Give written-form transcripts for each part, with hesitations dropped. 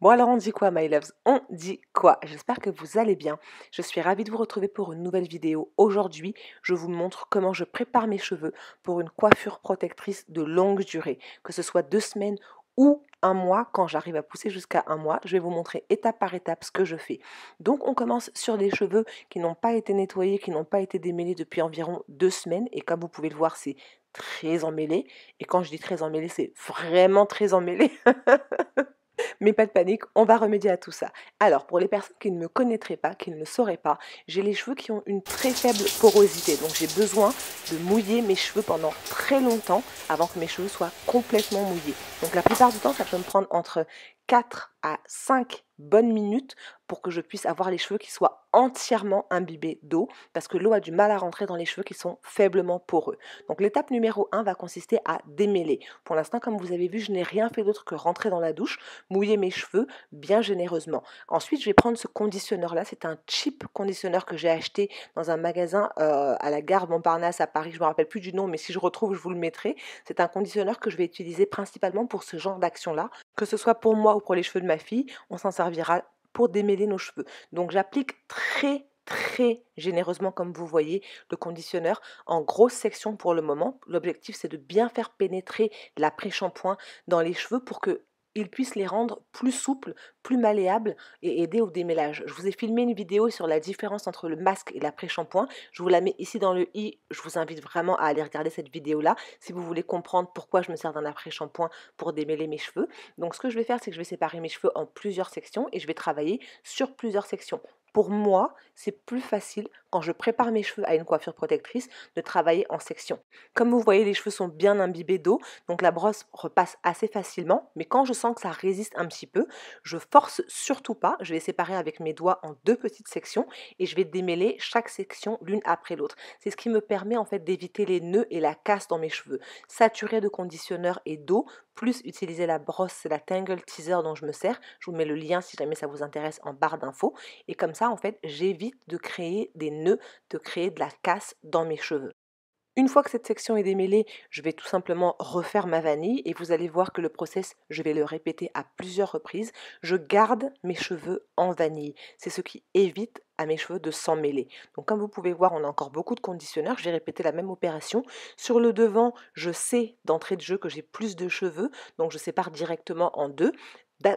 Bon alors on dit quoi my loves? On dit quoi? J'espère que vous allez bien. Je suis ravie de vous retrouver pour une nouvelle vidéo. Aujourd'hui, je vous montre comment je prépare mes cheveux pour une coiffure protectrice de longue durée, que ce soit 2 semaines ou un mois. Quand j'arrive à pousser jusqu'à un mois, je vais vous montrer étape par étape ce que je fais. Donc on commence sur des cheveux qui n'ont pas été nettoyés, qui n'ont pas été démêlés depuis environ 2 semaines. Et comme vous pouvez le voir, c'est très emmêlé. Et quand je dis très emmêlé, c'est vraiment très emmêlé. Mais pas de panique, on va remédier à tout ça. Alors, pour les personnes qui ne me connaîtraient pas, qui ne le sauraient pas, j'ai les cheveux qui ont une très faible porosité. Donc, j'ai besoin de mouiller mes cheveux pendant très longtemps avant que mes cheveux soient complètement mouillés. Donc, la plupart du temps, ça peut me prendre entre 4 à 5 bonnes minutes pour que je puisse avoir les cheveux qui soient entièrement imbibés d'eau parce que l'eau a du mal à rentrer dans les cheveux qui sont faiblement poreux. Donc l'étape numéro 1 va consister à démêler. Pour l'instant, comme vous avez vu, je n'ai rien fait d'autre que rentrer dans la douche, mouiller mes cheveux bien généreusement. Ensuite, je vais prendre ce conditionneur-là. C'est un cheap conditionneur que j'ai acheté dans un magasin à la gare Montparnasse à Paris. Je ne me rappelle plus du nom, mais si je retrouve, je vous le mettrai. C'est un conditionneur que je vais utiliser principalement pour ce genre d'action-là. Que ce soit pour moi ou pour les cheveux de ma fille, on s'en servira pour démêler nos cheveux. Donc j'applique très généreusement, comme vous voyez, le conditionneur en grosse section pour le moment. L'objectif, c'est de bien faire pénétrer l'après-shampoing dans les cheveux pour que il puisse les rendre plus souples, plus malléables et aider au démêlage. Je vous ai filmé une vidéo sur la différence entre le masque et l'après-shampoing. Je vous la mets ici dans le i. Je vous invite vraiment à aller regarder cette vidéo-là si vous voulez comprendre pourquoi je me sers d'un après-shampoing pour démêler mes cheveux. Donc ce que je vais faire, c'est que je vais séparer mes cheveux en plusieurs sections et je vais travailler sur plusieurs sections. Pour moi, c'est plus facile quand je prépare mes cheveux à une coiffure protectrice de travailler en sections. Comme vous voyez, les cheveux sont bien imbibés d'eau, donc la brosse repasse assez facilement, mais quand je sens que ça résiste un petit peu, je force surtout pas, je vais séparer avec mes doigts en 2 petites sections et je vais démêler chaque section l'une après l'autre. C'est ce qui me permet en fait d'éviter les nœuds et la casse dans mes cheveux. Saturer de conditionneur et d'eau, plus utiliser la brosse, c'est la Tangle Teaser dont je me sers. Je vous mets le lien si jamais ça vous intéresse en barre d'infos. Et comme ça, en fait, j'évite de créer des nœuds, de créer de la casse dans mes cheveux. Une fois que cette section est démêlée, je vais tout simplement refaire ma vanille et vous allez voir que le process, je vais le répéter à plusieurs reprises. Je garde mes cheveux en vanille. C'est ce qui évite à mes cheveux de s'emmêler. Donc comme vous pouvez voir, on a encore beaucoup de conditionneurs. Je vais répéter la même opération. Sur le devant, je sais d'entrée de jeu que j'ai plus de cheveux, donc je sépare directement en deux.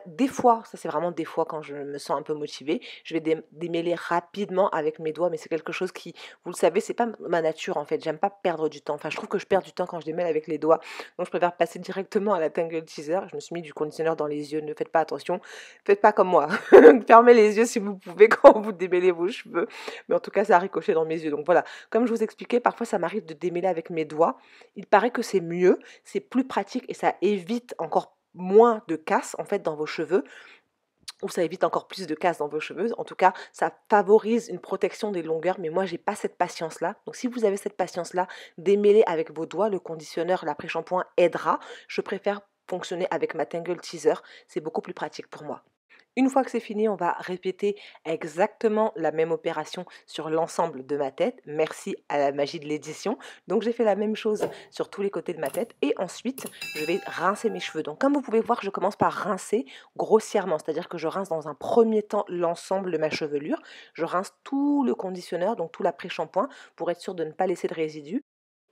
Des fois, ça c'est vraiment des fois quand je me sens un peu motivée, je vais démêler rapidement avec mes doigts, mais c'est quelque chose qui, vous le savez, c'est pas ma nature en fait. J'aime pas perdre du temps. Enfin, je trouve que je perds du temps quand je démêle avec les doigts. Donc, je préfère passer directement à la Tangle Teaser. Je me suis mis du conditionneur dans les yeux. Ne faites pas attention. Faites pas comme moi. Fermez les yeux si vous pouvez quand vous démêlez vos cheveux. Mais en tout cas, ça a ricoché dans mes yeux. Donc voilà. Comme je vous expliquais, parfois ça m'arrive de démêler avec mes doigts. Il paraît que c'est mieux, c'est plus pratique et ça évite encore moins de casse en fait dans vos cheveux ou ça évite encore plus de casse dans vos cheveux. En tout cas, ça favorise une protection des longueurs, mais moi, j'ai pas cette patience-là. Donc, si vous avez cette patience-là, démêler avec vos doigts, le conditionneur, l'après-shampoing aidera. Je préfère fonctionner avec ma Tangle Teaser. C'est beaucoup plus pratique pour moi. Une fois que c'est fini, on va répéter exactement la même opération sur l'ensemble de ma tête. Merci à la magie de l'édition. Donc j'ai fait la même chose sur tous les côtés de ma tête et ensuite je vais rincer mes cheveux. Donc comme vous pouvez voir, je commence par rincer grossièrement, c'est-à-dire que je rince dans un premier temps l'ensemble de ma chevelure. Je rince tout le conditionneur, donc tout l'après-shampoing pour être sûr de ne pas laisser de résidus.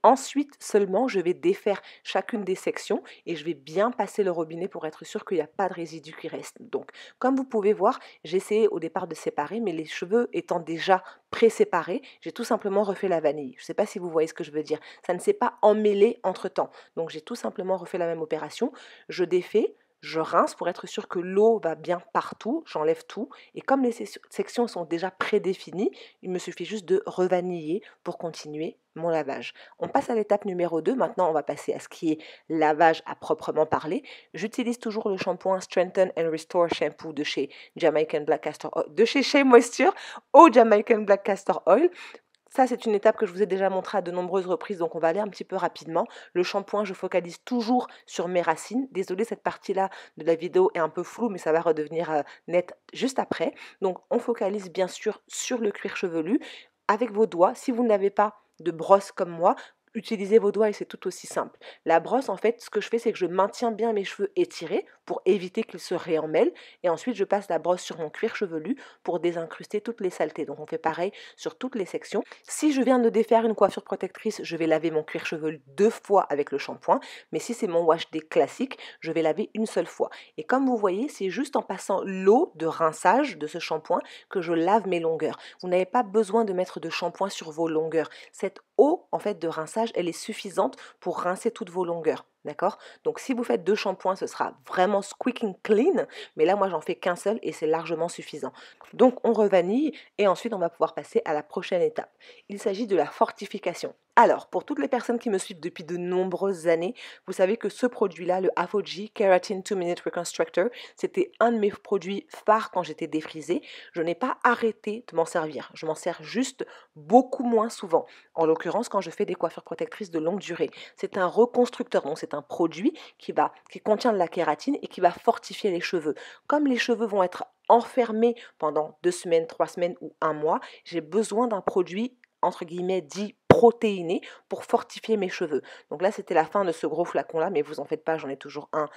Ensuite seulement, je vais défaire chacune des sections et je vais bien passer le robinet pour être sûr qu'il n'y a pas de résidus qui restent. Donc, comme vous pouvez voir, j'ai essayé au départ de séparer, mais les cheveux étant déjà pré-séparés, j'ai tout simplement refait la vanille. Je ne sais pas si vous voyez ce que je veux dire. Ça ne s'est pas emmêlé entre-temps. Donc, j'ai tout simplement refait la même opération. Je défais, je rince pour être sûr que l'eau va bien partout, j'enlève tout. Et comme les sections sont déjà prédéfinies, il me suffit juste de revaniller pour continuer mon lavage. On passe à l'étape numéro 2. Maintenant, on va passer à ce qui est lavage à proprement parler. J'utilise toujours le shampoing Strengthen and Restore Shampoo de chez Jamaican Black Castor Oil, de chez Shea Moisture au Jamaican Black Castor Oil. Ça, c'est une étape que je vous ai déjà montrée à de nombreuses reprises, donc on va aller un petit peu rapidement. Le shampoing, je focalise toujours sur mes racines. Désolée, cette partie-là de la vidéo est un peu floue, mais ça va redevenir net juste après. Donc, on focalise bien sûr sur le cuir chevelu avec vos doigts. Si vous n'avez pas de brosse comme moi, Utilisez vos doigts et c'est tout aussi simple. La brosse, en fait, ce que je fais, c'est que je maintiens bien mes cheveux étirés pour éviter qu'ils se réemmêlent. Et ensuite, je passe la brosse sur mon cuir chevelu pour désincruster toutes les saletés. Donc, on fait pareil sur toutes les sections. Si je viens de défaire une coiffure protectrice, je vais laver mon cuir chevelu 2 fois avec le shampoing. Mais si c'est mon wash day classique, je vais laver une seule fois. Et comme vous voyez, c'est juste en passant l'eau de rinçage de ce shampoing que je lave mes longueurs. Vous n'avez pas besoin de mettre de shampoing sur vos longueurs. Cette eau, en fait, de rinçage, elle est suffisante pour rincer toutes vos longueurs. D'accord? Donc, si vous faites 2 shampoings, ce sera vraiment squeaking clean. Mais là, moi, j'en fais qu'un seul et c'est largement suffisant. Donc, on revanille et ensuite, on va pouvoir passer à la prochaine étape. Il s'agit de la fortification. Alors, pour toutes les personnes qui me suivent depuis de nombreuses années, vous savez que ce produit-là, le APOGEE Keratin 2-Minute Reconstructor, c'était un de mes produits phares quand j'étais défrisée. Je n'ai pas arrêté de m'en servir. Je m'en sers juste beaucoup moins souvent. En l'occurrence, quand je fais des coiffures protectrices de longue durée. C'est un reconstructeur, donc c'est un produit qui contient de la kératine et qui va fortifier les cheveux. Comme les cheveux vont être enfermés pendant 2 semaines, 3 semaines ou un mois, j'ai besoin d'un produit entre guillemets dit protéiné pour fortifier mes cheveux. Donc là, c'était la fin de ce gros flacon-là, mais vous en faites pas, j'en ai toujours un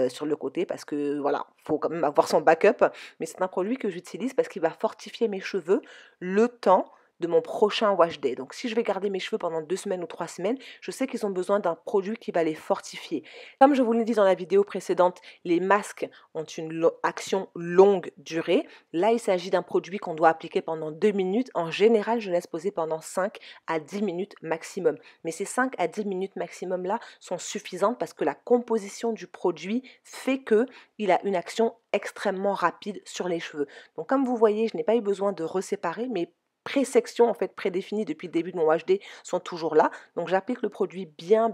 sur le côté parce que voilà, faut quand même avoir son backup. Mais c'est un produit que j'utilise parce qu'il va fortifier mes cheveux le temps de mon prochain wash day. Donc si je vais garder mes cheveux pendant 2 semaines ou 3 semaines, je sais qu'ils ont besoin d'un produit qui va les fortifier. Comme je vous l'ai dit dans la vidéo précédente, les masques ont une action longue durée. Là, il s'agit d'un produit qu'on doit appliquer pendant 2 minutes. En général, je laisse poser pendant 5 à 10 minutes maximum. Mais ces 5 à 10 minutes maximum là sont suffisantes parce que la composition du produit fait qu'il a une action extrêmement rapide sur les cheveux. Donc comme vous voyez, je n'ai pas eu besoin de reséparer, mais pré-sections en fait prédéfinies depuis le début de mon HD sont toujours là. Donc j'applique le produit bien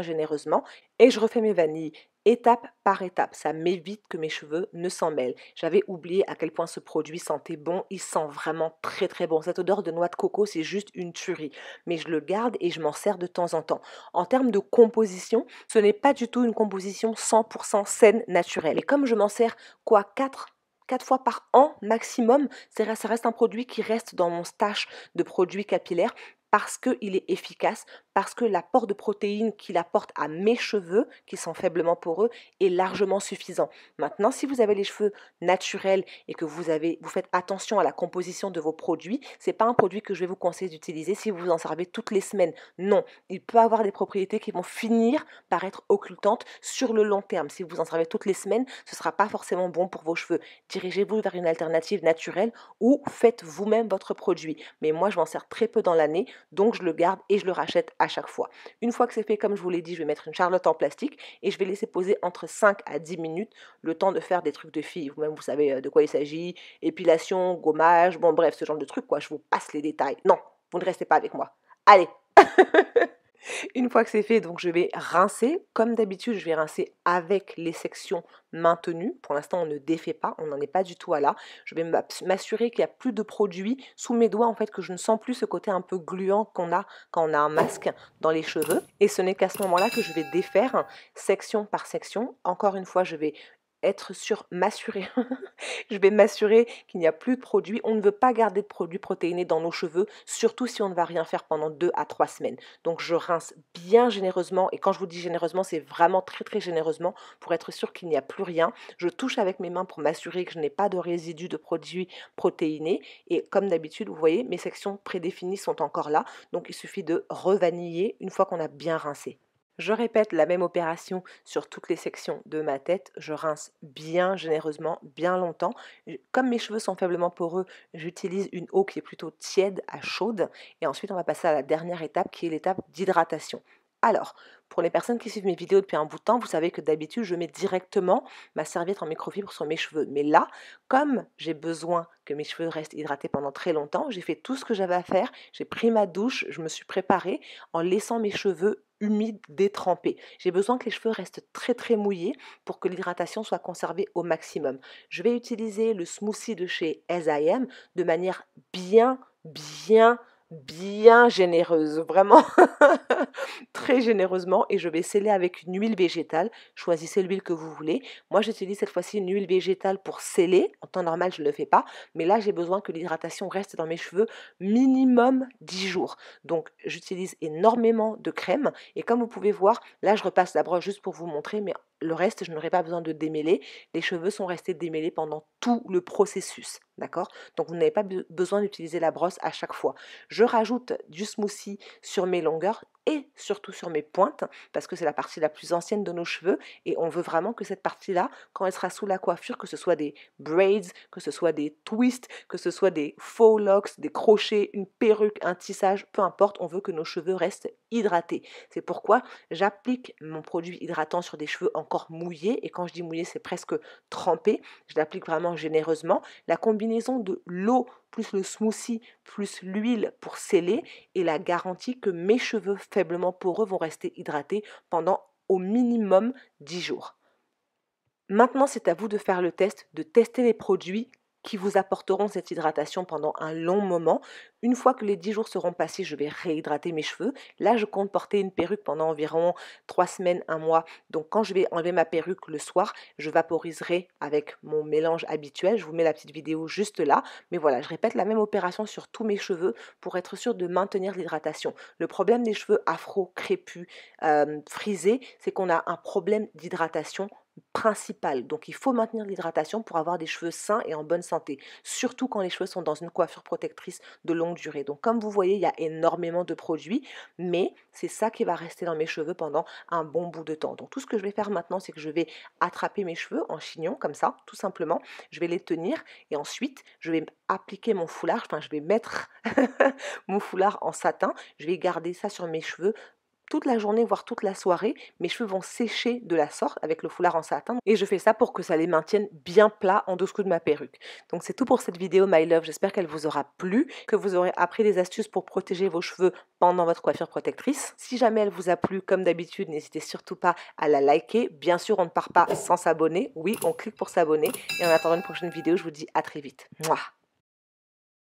généreusement et je refais mes vanilles étape par étape. Ça m'évite que mes cheveux ne s'en mêlent. J'avais oublié à quel point ce produit sentait bon. Il sent vraiment très bon. Cette odeur de noix de coco, c'est juste une tuerie. Mais je le garde et je m'en sers de temps en temps. En termes de composition, ce n'est pas du tout une composition 100% saine, naturelle. Et comme je m'en sers quoi 4 fois par an maximum, ça reste un produit qui reste dans mon stash de produits capillaires parce qu'il est efficace, parce que l'apport de protéines qu'il apporte à mes cheveux, qui sont faiblement poreux, est largement suffisant. Maintenant, si vous avez les cheveux naturels et que vous faites attention à la composition de vos produits, ce n'est pas un produit que je vais vous conseiller d'utiliser si vous en servez toutes les semaines. Non, il peut avoir des propriétés qui vont finir par être occultantes sur le long terme. Si vous en servez toutes les semaines, ce ne sera pas forcément bon pour vos cheveux. Dirigez-vous vers une alternative naturelle ou faites vous-même votre produit. Mais moi, je m'en sers très peu dans l'année, donc je le garde et je le rachète à chaque fois. Une fois que c'est fait, comme je vous l'ai dit, je vais mettre une charlotte en plastique et je vais laisser poser entre 5 à 10 minutes le temps de faire des trucs de filles. Vous-même, vous savez de quoi il s'agit, épilation, gommage, bon bref, ce genre de trucs quoi. Je vous passe les détails. Non, vous ne restez pas avec moi. Allez. Une fois que c'est fait, donc je vais rincer. Comme d'habitude, je vais rincer avec les sections maintenues. Pour l'instant, on ne défait pas, on n'en est pas du tout à là. Je vais m'assurer qu'il n'y a plus de produit sous mes doigts, en fait, que je ne sens plus ce côté un peu gluant qu'on a quand on a un masque dans les cheveux. Et ce n'est qu'à ce moment-là que je vais défaire section par section. Encore une fois, je vais m'assurer, je vais m'assurer qu'il n'y a plus de produits. On ne veut pas garder de produits protéinés dans nos cheveux, surtout si on ne va rien faire pendant 2 à 3 semaines. Donc je rince bien généreusement, et quand je vous dis généreusement, c'est vraiment très généreusement pour être sûr qu'il n'y a plus rien. Je touche avec mes mains pour m'assurer que je n'ai pas de résidus de produits protéinés, et comme d'habitude, vous voyez, mes sections prédéfinies sont encore là, donc il suffit de revaniller une fois qu'on a bien rincé. Je répète la même opération sur toutes les sections de ma tête. Je rince bien généreusement, bien longtemps. Comme mes cheveux sont faiblement poreux, j'utilise une eau qui est plutôt tiède à chaude. Et ensuite, on va passer à la dernière étape qui est l'étape d'hydratation. Alors, pour les personnes qui suivent mes vidéos depuis un bout de temps, vous savez que d'habitude, je mets directement ma serviette en microfibre sur mes cheveux. Mais là, comme j'ai besoin que mes cheveux restent hydratés pendant très longtemps, j'ai fait tout ce que j'avais à faire. J'ai pris ma douche, je me suis préparée en laissant mes cheveux humides, détrempés. J'ai besoin que les cheveux restent très mouillés pour que l'hydratation soit conservée au maximum. Je vais utiliser le smoothie de chez As I Am de manière bien bien généreuse, vraiment très généreusement, et je vais sceller avec une huile végétale. Choisissez l'huile que vous voulez. Moi, j'utilise cette fois-ci une huile végétale pour sceller. En temps normal, je ne le fais pas, mais là, j'ai besoin que l'hydratation reste dans mes cheveux minimum 10 jours. Donc, j'utilise énormément de crème, et comme vous pouvez voir, là, je repasse la brosse juste pour vous montrer, mais le reste, je n'aurai pas besoin de démêler. Les cheveux sont restés démêlés pendant tout le processus, d'accord? Donc, vous n'avez pas besoin d'utiliser la brosse à chaque fois. Je rajoute du smoothie sur mes longueurs et surtout sur mes pointes, parce que c'est la partie la plus ancienne de nos cheveux, et on veut vraiment que cette partie-là, quand elle sera sous la coiffure, que ce soit des braids, que ce soit des twists, que ce soit des faux locks, des crochets, une perruque, un tissage, peu importe, on veut que nos cheveux restent hydratés. C'est pourquoi j'applique mon produit hydratant sur des cheveux encore mouillés, et quand je dis mouillé, c'est presque trempé. Je l'applique vraiment généreusement. La combinaison de l'eau plus le smoothie plus l'huile pour sceller et la garantie que mes cheveux faiblement poreux vont rester hydratés pendant au minimum 10 jours. Maintenant, c'est à vous de faire le test, de tester les produits qui vous apporteront cette hydratation pendant un long moment. Une fois que les 10 jours seront passés, je vais réhydrater mes cheveux. Là, je compte porter une perruque pendant environ 3 semaines, un mois. Donc, quand je vais enlever ma perruque le soir, je vaporiserai avec mon mélange habituel. Je vous mets la petite vidéo juste là. Mais voilà, je répète la même opération sur tous mes cheveux pour être sûr de maintenir l'hydratation. Le problème des cheveux afro, crépus, frisés, c'est qu'on a un problème d'hydratation principal. Donc il faut maintenir l'hydratation pour avoir des cheveux sains et en bonne santé, surtout quand les cheveux sont dans une coiffure protectrice de longue durée. Donc comme vous voyez, il y a énormément de produits, mais c'est ça qui va rester dans mes cheveux pendant un bon bout de temps. Donc tout ce que je vais faire maintenant, c'est que je vais attraper mes cheveux en chignon, comme ça, tout simplement. Je vais les tenir et ensuite, je vais appliquer mon foulard, enfin je vais mettre mon foulard en satin, je vais garder ça sur mes cheveux toute la journée, voire toute la soirée. Mes cheveux vont sécher de la sorte avec le foulard en satin, et je fais ça pour que ça les maintienne bien plats en dessous de ma perruque. Donc c'est tout pour cette vidéo, my love. J'espère qu'elle vous aura plu, que vous aurez appris des astuces pour protéger vos cheveux pendant votre coiffure protectrice. Si jamais elle vous a plu, comme d'habitude, n'hésitez surtout pas à la liker. Bien sûr, on ne part pas sans s'abonner. Oui, on clique pour s'abonner. Et en attendant une prochaine vidéo, je vous dis à très vite. Mouah.